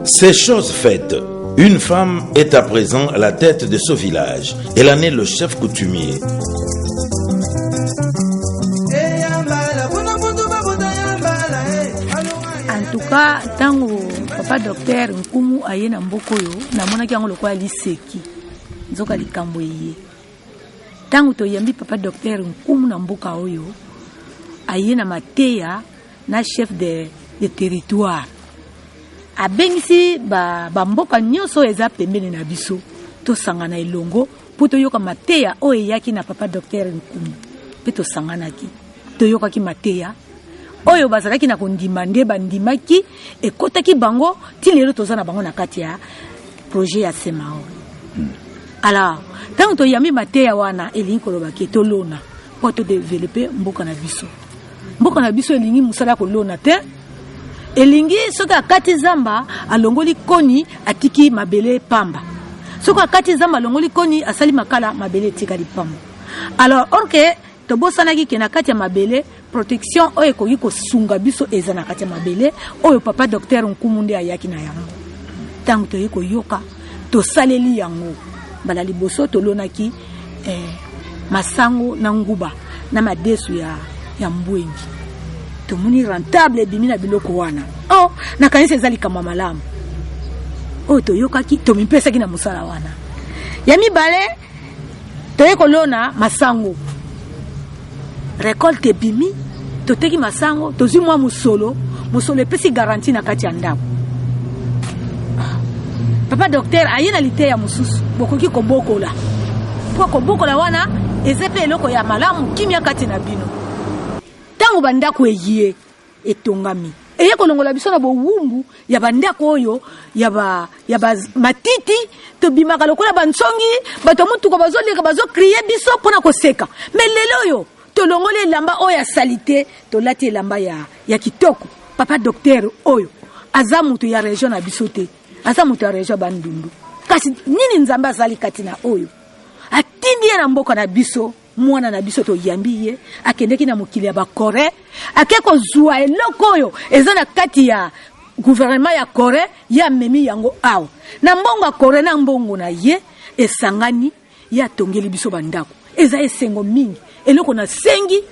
Ces choses faites, une femme est à présent à la tête de ce village. Elle en est le chef coutumier. En tout cas, tango papa docteur Nkumu aye na mboko yo na mona ki yango lokwa liseki nzoka likambo ye tango to yambi papa docteur Nkumu na mboka oyo aye na mateya na chef de territoire abengisi ba mboka nyonso eza pembeni na biso to sangana elongo poto yoka mateya o yaki na papa docteur Nkumu pe to sangana ki to yoka ki mateya oyo bazalaki na kondimande bandimaki ekotaki bango ti lelo tozana bango na kati ya projet ya semao. Alors tango to yami mateya wana elingi koloba ke to lona po to développer mboka na biso. Mboka na biso elingi musala ko lona te. Elingi soka kati zamba alongoli koni atiki mabele pamba. Soka kati zamba alongoli koni asali makala mabele tikali pamba. Alors orke to bosanaki ke na kati ya mabele protection oyo koyi ko sunga biso eza na kati ya mabele oyo papa docteur Nkumu nde ayaki na yango tango to yiko yoka to saleli yango bala liboso to lonaki masango na nguba na madesu ya mbwengi to muni rentable bimina biloko wana na kanisa ezali kama malamu oyo to yokaki to mipesa kina musala wana ya mibale to yiko lona masango récolte bimi toteki masango tozi mwa musolo epesi garantie na kati ya ndako papa docteur ayena lite ya mususu bokoki kobokola po kobokola wana ezepe eloko ya malamu kimia kati na bino tango bandako eyie etongami eye kolongola biso na bowumbu ya bandako oyo ya matiti to bimaka lokola bansongi bato mutuko bazoleka bazokriye biso pona koseka mais lelo yo to longole lamba oya salite to lati lamba ya kitoko papa docteur oyo azamutu ya region na bisote azamutu ya region bandundu kasi nini nzamba azali kati na oyo atindi na mboka na biso mwana na biso to yambiye akendeki na mokili ya ba Corée akeko zuwa eloko oyo eza na kati ya gouvernement ya Corée ya memi yango awa na mbongo ya Corée na mbongo na ye esangani ya tongeli biso bandako eza esengo mingi eloko na sengi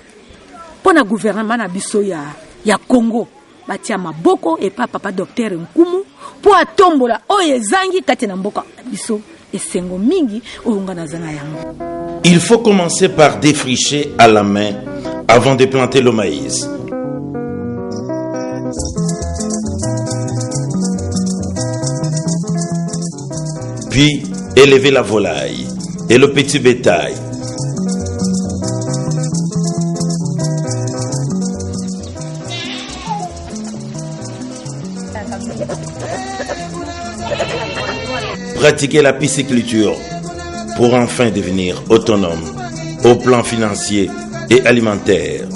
pona gouvernement na biso ya Congo batia maboko epa papa docteur Nkumu po atombola oyo ezangi kati na mboka biso esengo mingi oyonga na zana yango. Il faut commencer par défricher à la main avant de planter le maïs. Puis élever la volaille et le petit bétail. Pratiquer la pisciculture pour enfin devenir autonome au plan financier et alimentaire.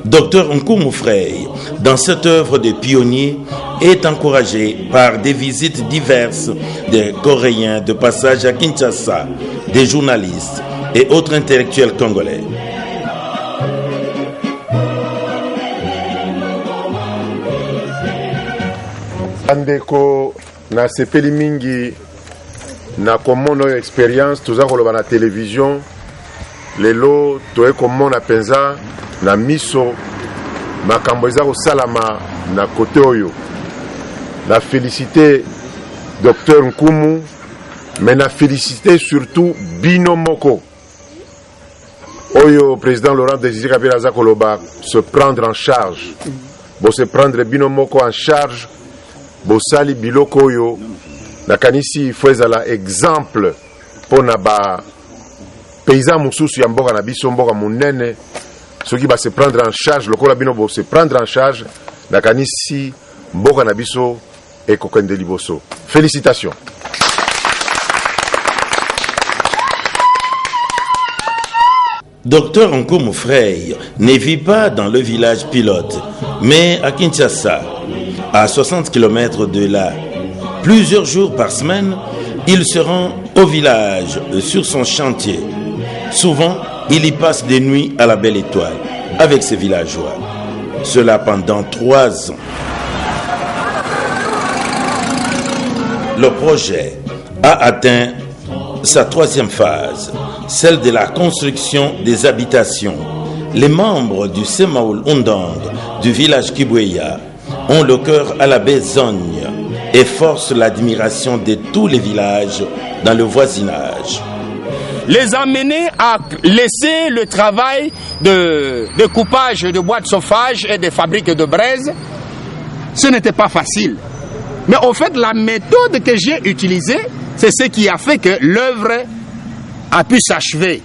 Dr Nkumu Frey, dans cette œuvre de pionnier, est encouragé par des visites diverses des Coréens de passage à Kinshasa, des journalistes et autres intellectuels congolais. Andeko na sepeli mingi na komono experience toza koloba na télévision lelo toye komona penza na miso makambo eza kosalama na kote oyo na félicité docteur Nkumu mais na félicité surtout bino moko oyo président Laurent Désiré Kabila aza koloba se prendre en charge bo se prendre bino moko en charge bosali biloko oyo nakanisi ifo ezala exemple mpona ba paysan mosusu ya mboka na biso mboka monene soki base prendre en charge lokola bino bose prendre en charge nakanisi mboka na biso ekokende liboso. Félicitations. Docteur Nkumu Frey ne vit pas dans le village pilote, mais à Kinshasa, à 60 km de là. Plusieurs jours par semaine, il se rend au village sur son chantier. Souvent, il y passe des nuits à la belle étoile. avec ses villageois. Cela pendant 3 ans. Le projet a atteint sa 3e phase, celle de la construction des habitations. Les membres du Semaoul Undang du village Kibweya ont le cœur à la besogne et forcent l'admiration de tous les villages dans le voisinage. Les amener à laisser le travail de coupage de bois de chauffage et des fabriques de braise, ce n'était pas facile. Mais au fait, la méthode que j'ai utilisée, c'est ce qui a fait que l'œuvre a pu s'achever.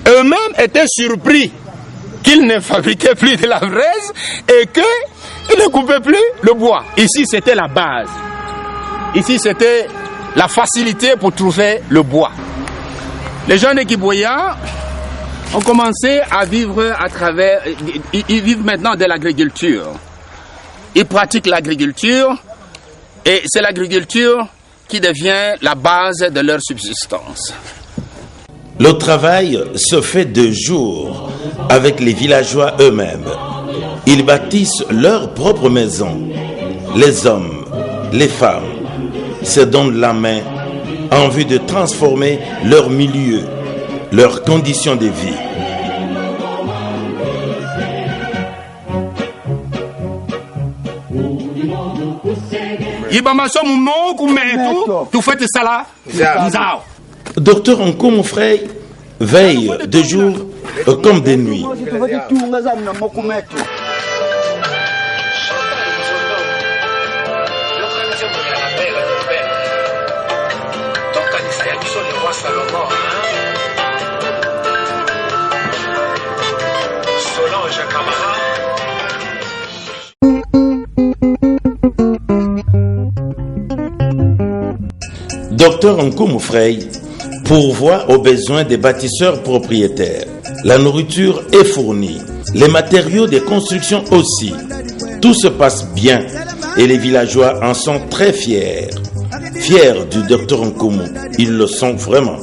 Eux-mêmes étaient surpris qu'ils ne fabriquaient plus de la braise et qu'ils ne coupaient plus le bois. Ici, c'était la base. Ici, c'était la facilité pour trouver le bois. Les gens de Kibweya ont commencé à vivre à travers... Ils vivent maintenant de l'agriculture. Ils pratiquent l'agriculture et c'est l'agriculture qui devient la base de leur subsistance. Le travail se fait de jour avec les villageois eux-mêmes. Ils bâtissent leur propre maison. Les hommes, les femmes se donnent la main en vue de transformer leur milieu, leurs conditions de vie. Docteur Nkumu Frey veille de jour comme de nuit. Docteur Nkumu Frey pourvoit aux besoins des bâtisseurs propriétaires. La nourriture est fournie, les matériaux de construction aussi. Tout se passe bien et les villageois en sont très fiers. Fiers du docteur Nkumu, ils le sont vraiment.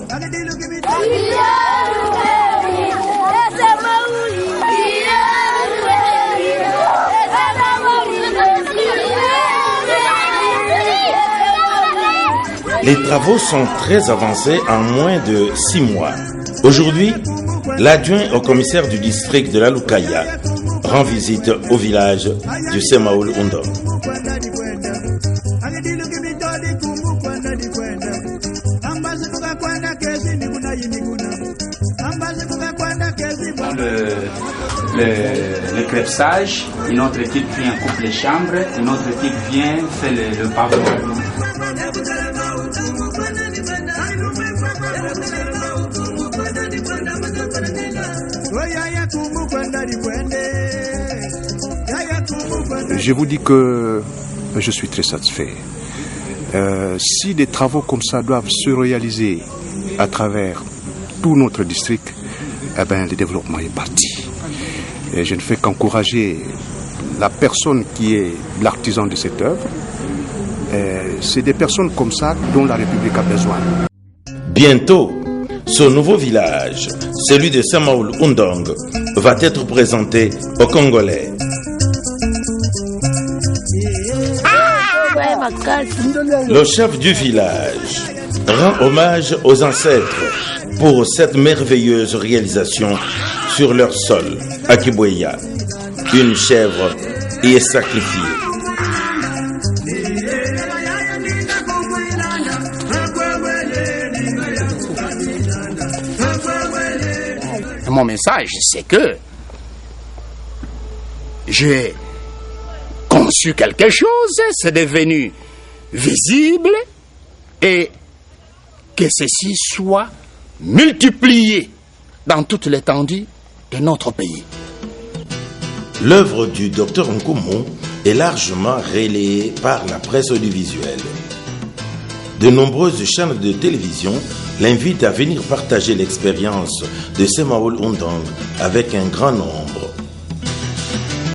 Les travaux sont très avancés en moins de 6 mois. Aujourd'hui, l'adjoint au commissaire du district de la Lukaya rend visite au village du Semaoul Undang. Le crépsage, une autre équipe vient couper les chambres, une autre équipe vient faire le pavot. Je vous dis que je suis très satisfait. Si des travaux comme ça doivent se réaliser à travers tout notre district, eh ben, le développement est parti. Et je ne fais qu'encourager la personne qui est l'artisan de cette œuvre. C'est des personnes comme ça dont la République a besoin. Bientôt, ce nouveau village, celui de Semaoul Undang, va être présenté aux Congolais. Le chef du village rend hommage aux ancêtres pour cette merveilleuse réalisation sur leur sol à Kibweya. Une chèvre y est sacrifiée. Mon message, c'est que j'ai conçu quelque chose, c'est devenu visible et que ceci soit multiplié dans toute l'étendue de notre pays. L'œuvre du Dr Nkumu est largement relayée par la presse audiovisuelle. De nombreuses chaînes de télévision l'invitent à venir partager l'expérience de Semaoul Undang avec un grand nombre.